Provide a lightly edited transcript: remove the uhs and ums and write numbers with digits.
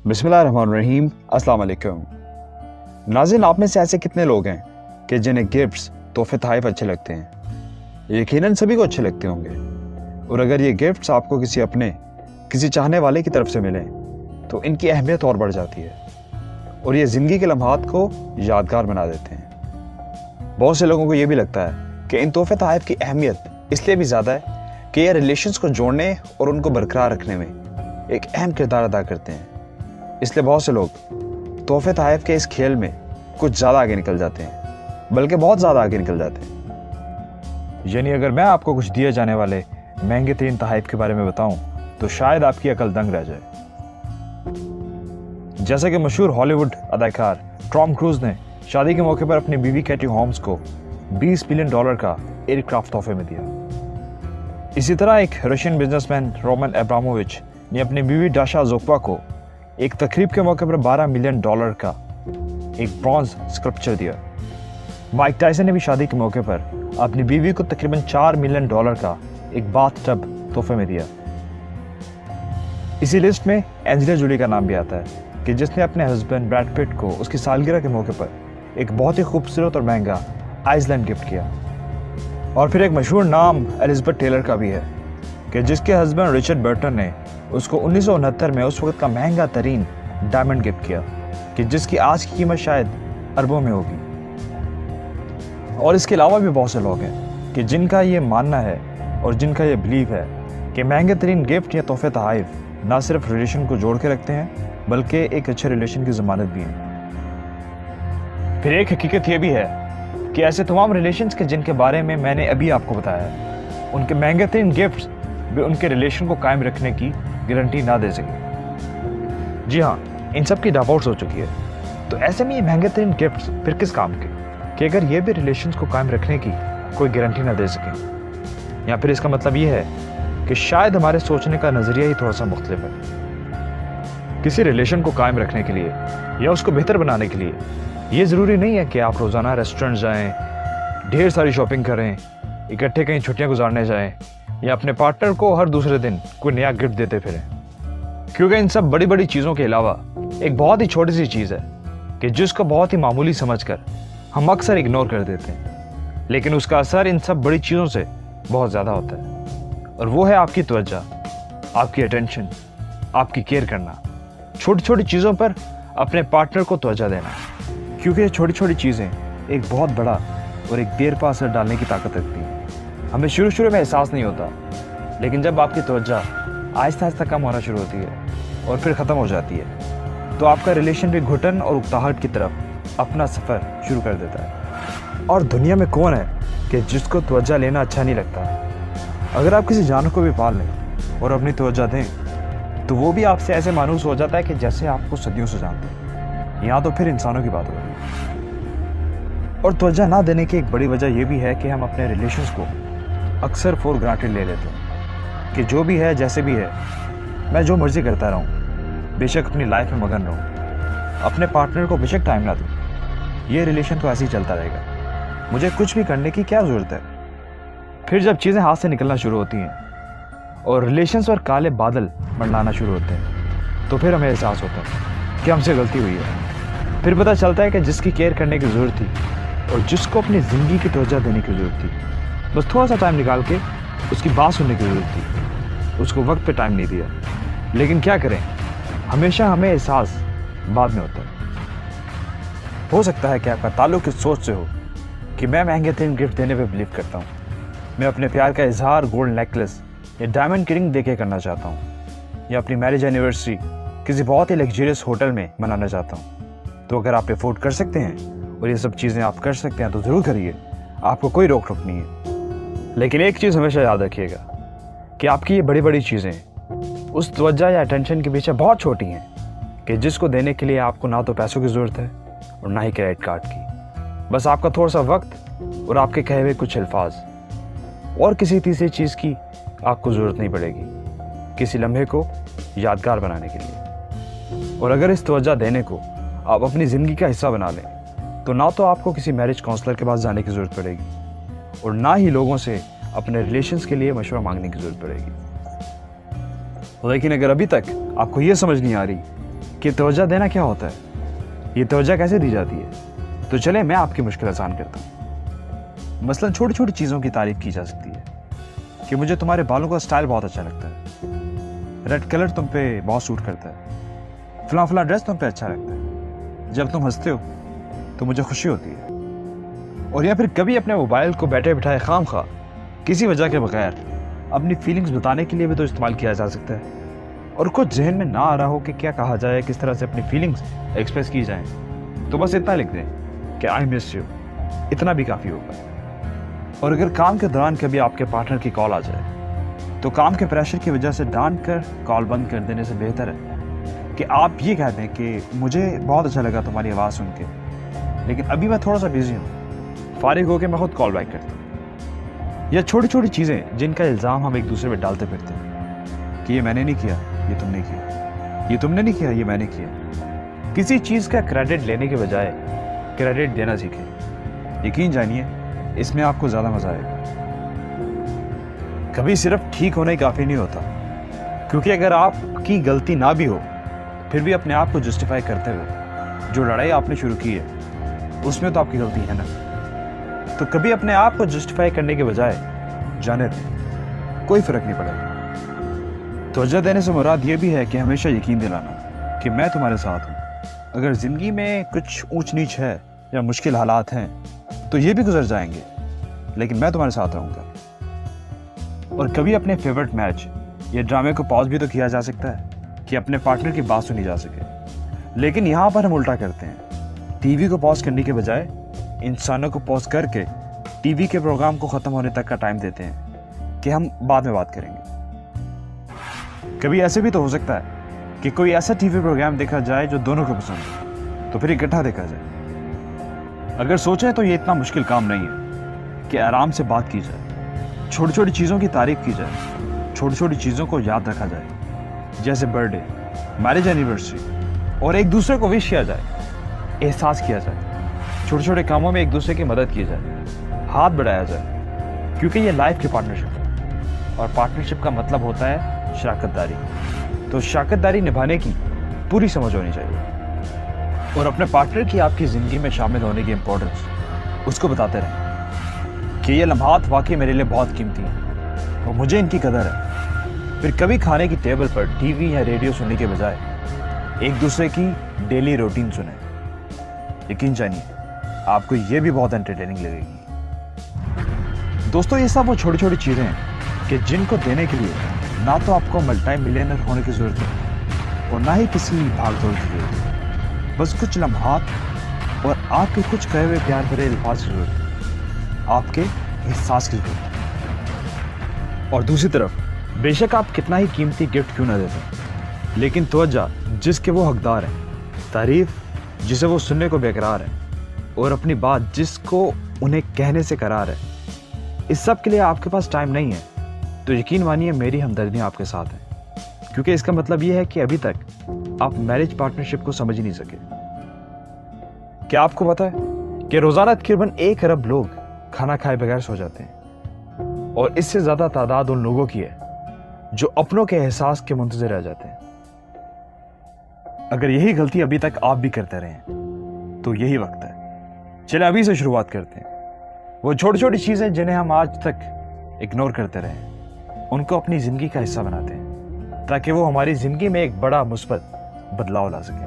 बिस्मिल्लाहिर्रहमानिर्रहीम, अस्सलाम वालेकुम। नाज़रीन, आप में से ऐसे कितने लोग हैं कि जिन्हें गिफ्ट्स तोहफे तोहफ़े अच्छे लगते हैं? यकीनन सभी को अच्छे लगते होंगे। और अगर ये गिफ्ट्स आपको किसी चाहने वाले की तरफ से मिलें तो इनकी अहमियत और बढ़ जाती है और ये ज़िंदगी के लम्हात को यादगार बना देते हैं। बहुत से लोगों को ये भी लगता है कि इन तोहफे तोहफ़े की अहमियत इसलिए भी ज़्यादा है कि ये रिलेशंस को जोड़ने और उनको बरकरार रखने में एक अहम किरदार अदा करते हैं। इसलिए बहुत से लोग तोहफे तोहफ़े के इस खेल में कुछ ज़्यादा आगे निकल जाते हैं, बल्कि बहुत ज़्यादा आगे निकल जाते हैं। यानी अगर मैं आपको कुछ दिए जाने वाले महंगे तरीन तोहफ़े के बारे में बताऊं तो शायद आपकी अकल दंग रह जाए। जैसा कि मशहूर हॉलीवुड अदाकार टॉम क्रूज ने शादी के मौके पर अपनी बीवी कैटी होम्स को $20 बिलियन का एयरक्राफ्ट तोहफे में दिया। इसी तरह एक रशियन बिजनेसमैन रोमन अब्रामोविच ने अपनी बीवी डाशा जोक्वा को एक तकरीब के मौके पर $12 मिलियन का एक ब्रॉन्ज स्कल्पचर दिया। माइक टायसन ने भी शादी के मौके पर अपनी बीवी को तकरीबन $4 मिलियन का एक बाथ टब तोहफे में दिया। इसी लिस्ट में एंजेलिना जूली का नाम भी आता है कि जिसने अपने हस्बैंड ब्रैड पिट को उसकी सालगिरह के मौके पर एक बहुत ही खूबसूरत और महंगा आइसलैंड गिफ्ट किया। और फिर एक मशहूर नाम एलिजाबेथ टेलर का भी है कि जिसके हस्बैंड रिचर्ड बर्टन ने उसको 1969 में उस वक्त का महंगा तरीन डायमंड गिफ्ट किया कि जिसकी आज की कीमत शायद अरबों में होगी। और इसके अलावा भी बहुत से लोग हैं कि जिनका ये मानना है और जिनका ये बिलीव है कि महंगे तरीन गिफ्ट या तोहफे तोहफ़े ना सिर्फ रिलेशन को जोड़ के रखते हैं बल्कि एक अच्छे रिलेशन की ज़मानत भी है। फिर एक हकीकत ये भी है कि ऐसे तमाम रिलेशंस के जिनके बारे में मैंने अभी आपको बताया है, उनके महंगे तरीन गिफ्ट्स भी उनके रिलेशन को कायम रखने की गारंटी ना दे सके। जी हाँ, इन सब की डिवोर्स हो चुकी है, तो ऐसे में ये महंगे तरीन गिफ्ट्स फिर किस काम के कि अगर ये भी रिलेशंस को कायम रखने की कोई गारंटी ना दे सके। या फिर इसका मतलब ये है कि शायद हमारे सोचने का नज़रिया ही थोड़ा सा मुख्तलिफ है। किसी रिलेशन को कायम रखने के लिए या उसको बेहतर बनाने के लिए ये ज़रूरी नहीं है कि आप रोज़ाना रेस्टोरेंट जाएं, ढेर सारी शॉपिंग करें, इकट्ठे कहीं छुट्टियां गुजारने जाएं या अपने पार्टनर को हर दूसरे दिन कोई नया गिफ्ट देते फिरें। क्योंकि इन सब बड़ी बड़ी चीज़ों के अलावा एक बहुत ही छोटी सी चीज़ है कि जिसको बहुत ही मामूली समझकर हम अक्सर इग्नोर कर देते हैं, लेकिन उसका असर इन सब बड़ी चीज़ों से बहुत ज़्यादा होता है। और वो है आपकी तवज्जो, आपकी अटेंशन, आपकी केयर करना, छोटी छोटी चीज़ों पर अपने पार्टनर को तवज्जो देना। क्योंकि ये छोटी छोटी चीज़ें एक बहुत बड़ा और एक देर पा असर डालने की ताकत रखती हैं। हमें शुरू में एहसास नहीं होता, लेकिन जब आपकी तवज्जो आहिस्ता आहिस्ता कम होना शुरू होती है और फिर ख़त्म हो जाती है तो आपका रिलेशन भी घुटन और उकताहट की तरफ अपना सफ़र शुरू कर देता है। और दुनिया में कौन है कि जिसको तवज्जो लेना अच्छा नहीं लगता। अगर आप किसी जानवर को भी पाल लें और अपनी तवज्जो दें तो वो भी आपसे ऐसे मानूस हो जाता है कि जैसे आपको सदियों से जानते हैं। यहाँ तो फिर इंसानों की बात हो रही है। और तवज्जो ना देने की एक बड़ी वजह यह भी है कि हम अपने रिलेशंस को अक्सर फॉर ग्रांटेड ले लेते हैं कि जो भी है जैसे भी है मैं जो मर्जी करता रहूँ, बेशक अपनी लाइफ में मगन रहूँ, अपने पार्टनर को बेशक टाइम ना दूँ, ये रिलेशन तो ऐसे ही चलता रहेगा, मुझे कुछ भी करने की क्या ज़रूरत है। फिर जब चीज़ें हाथ से निकलना शुरू होती हैं और रिलेशंस पर काले बादल मंडलाना शुरू होते हैं तो फिर हमें एहसास होता है कि हमसे गलती हुई है। फिर पता चलता है कि जिसकी केयर करने की ज़रूरत थी और जिसको अपनी ज़िंदगी की तवज्जो देने की ज़रूरत थी, बस थोड़ा सा टाइम निकाल के उसकी बात सुनने की ज़रूरत थी, उसको वक्त पे टाइम नहीं दिया। लेकिन क्या करें, हमेशा हमें एहसास बाद में होता है। हो सकता है कि आपका ताल्लुक इस सोच से हो कि मैं महंगे तरीन गिफ्ट देने पे बिलीव करता हूँ, मैं अपने प्यार का इजहार गोल्ड नेकलेस या डायमंड की रिंग देके करना चाहता हूँ, या अपनी मैरिज एनिवर्सरी किसी बहुत ही लग्जरियस होटल में मनाना चाहता हूँ। तो अगर आप अफोर्ड कर सकते हैं और ये सब चीज़ें आप कर सकते हैं तो ज़रूर करिए, आपको कोई रोक टोक नहीं है। लेकिन एक चीज़ हमेशा याद रखिएगा कि आपकी ये बड़ी बड़ी चीज़ें उस तवज्जो या अटेंशन के पीछे बहुत छोटी हैं कि जिसको देने के लिए आपको ना तो पैसों की ज़रूरत है और ना ही क्रेडिट कार्ड की। बस आपका थोड़ा सा वक्त और आपके कहे हुए कुछ अल्फाज, और किसी तीसरी चीज़ की आपको ज़रूरत नहीं पड़ेगी किसी लम्हे को यादगार बनाने के लिए। और अगर इस तवज्जो देने को आप अपनी ज़िंदगी का हिस्सा बना लें तो ना तो आपको किसी मैरिज काउंसलर के पास जाने की ज़रूरत पड़ेगी और ना ही लोगों से अपने रिलेशंस के लिए मशवरा मांगने की ज़रूरत पड़ेगी। लेकिन अगर अभी तक आपको ये समझ नहीं आ रही कि तवज्जो देना क्या होता है, ये तवज्जो कैसे दी जाती है। तो चले मैं आपकी मुश्किल आसान करता हूँ। मसलन छोटी छोटी चीज़ों की तारीफ की जा सकती है कि मुझे तुम्हारे बालों का स्टाइल बहुत अच्छा लगता है, रेड कलर तुम पे बहुत सूट करता है, फला फला ड्रेस तुम पे अच्छा लगता है, जब तुम हंसते हो तो मुझे खुशी होती है। और या फिर कभी अपने मोबाइल को बैठे बिठाए खामखा किसी वजह के बगैर अपनी फीलिंग्स बताने के लिए भी तो इस्तेमाल किया जा सकता है। और कुछ जहन में ना आ रहा हो कि क्या कहा जाए, किस तरह से अपनी फीलिंग्स एक्सप्रेस की जाए, तो बस इतना लिख दें कि आई मिस यू, इतना भी काफ़ी होगा। और अगर काम के दौरान कभी आपके पार्टनर की कॉल आ जाए तो काम के प्रेशर की वजह से डांट कर कॉल बंद कर देने से बेहतर है कि आप ये कह दें कि मुझे बहुत अच्छा लगा तुम्हारी आवाज़ सुन के, लेकिन अभी मैं थोड़ा सा बिजी हूँ, फारिग होकर मैं खुद कॉल बैक करता हूँ। या छोटी छोटी चीज़ें जिनका इल्ज़ाम हम एक दूसरे पर डालते फिरते हैं कि ये मैंने नहीं किया, ये तुमने किया, ये तुमने नहीं किया, ये मैंने किया। किसी चीज़ का क्रेडिट लेने के बजाय क्रेडिट देना सीखें। यकीन जानिए इसमें आपको ज़्यादा मज़ा आएगा। कभी सिर्फ ठीक होना ही काफ़ी नहीं होता, क्योंकि अगर आपकी गलती ना भी हो फिर भी अपने आप को जस्टिफाई करते हुए जो लड़ाई आपने शुरू की है उसमें तो आपकी गलती है ना। तो कभी अपने आप को जस्टिफाई करने के बजाय जाने दें, कोई फ़र्क नहीं पड़ेगा। तवज्जो देने से मुराद ये भी है कि हमेशा यकीन दिलाना कि मैं तुम्हारे साथ हूँ। अगर ज़िंदगी में कुछ ऊंच नीच है या मुश्किल हालात हैं तो ये भी गुजर जाएंगे, लेकिन मैं तुम्हारे साथ रहूँगा। और कभी अपने फेवरेट मैच या ड्रामे को पॉज भी तो किया जा सकता है कि अपने पार्टनर की बात सुनी जा सके। लेकिन यहाँ पर हम उल्टा करते हैं, टीवी को पॉज करने के बजाय इंसानों को पॉज करके टीवी के प्रोग्राम को ख़त्म होने तक का टाइम देते हैं कि हम बाद में बात करेंगे। कभी ऐसे भी तो हो सकता है कि कोई ऐसा टीवी प्रोग्राम देखा जाए जो दोनों को पसंद हो, तो फिर इकट्ठा देखा जाए। अगर सोचें तो ये इतना मुश्किल काम नहीं है कि आराम से बात की जाए, छोटी छोटी चीज़ों की तारीफ की जाए, छोटी छोटी चीज़ों को याद रखा जाए, जैसे बर्थडे, मैरिज एनिवर्सरी, और एक दूसरे को विश किया जाए, एहसास किया जाए, छोटे छोटे कामों में एक दूसरे की मदद की जाए, हाथ बढ़ाया जाए, क्योंकि ये लाइफ की पार्टनरशिप है और पार्टनरशिप का मतलब होता है शराकतदारी। तो शराकतदारी निभाने की पूरी समझ होनी चाहिए और अपने पार्टनर की आपकी ज़िंदगी में शामिल होने की इम्पोर्टेंस उसको बताते रहें कि ये लम्हात वाकई मेरे लिए बहुत कीमती हैं और मुझे इनकी कदर है। फिर कभी खाने की टेबल पर टीवी या रेडियो सुनने के बजाय एक दूसरे की डेली रूटीन सुने। यकीन जानिए आपको ये भी बहुत एंटरटेनिंग लगेगी। दोस्तों, ये सब वो छोटी छोटी चीज़ें हैं कि जिनको देने के लिए ना तो आपको मल्टी मिलियनर होने की ज़रूरत है और ना ही किसी भाग दौड़ की ज़रूरत है। बस कुछ लम्हात और आपके कुछ कहे हुए प्यार भरे अल्फाज की ज़रूरत है, आपके एहसास की ज़रूरत है। और दूसरी तरफ बेशक आप कितना ही कीमती गिफ्ट क्यों ना देते, लेकिन तवज्जो जिसके वो हकदार हैं, तारीफ जिसे वो सुनने को बेकरार है और अपनी बात जिसको उन्हें कहने से करार है, इस सब के लिए आपके पास टाइम नहीं है, तो यकीन मानिए मेरी हमदर्दी आपके साथ है। क्योंकि इसका मतलब ये है कि अभी तक आप मैरिज पार्टनरशिप को समझ ही नहीं सके। क्या आपको पता है कि रोजाना तकरीबन 1 अरब लोग खाना खाए बगैर सो जाते हैं और इससे ज्यादा तादाद उन लोगों की है जो अपनों के एहसास के मुंतज़िर रह जाते हैं। अगर यही गलती अभी तक आप भी करते रहें तो यही वक्त है, चले अभी से शुरुआत करते हैं। वो छोटी छोटी चीजें जिन्हें हम आज तक इग्नोर करते रहे, उनको अपनी जिंदगी का हिस्सा बनाते हैं ताकि वो हमारी जिंदगी में एक बड़ा मुस्बत बदलाव ला सके।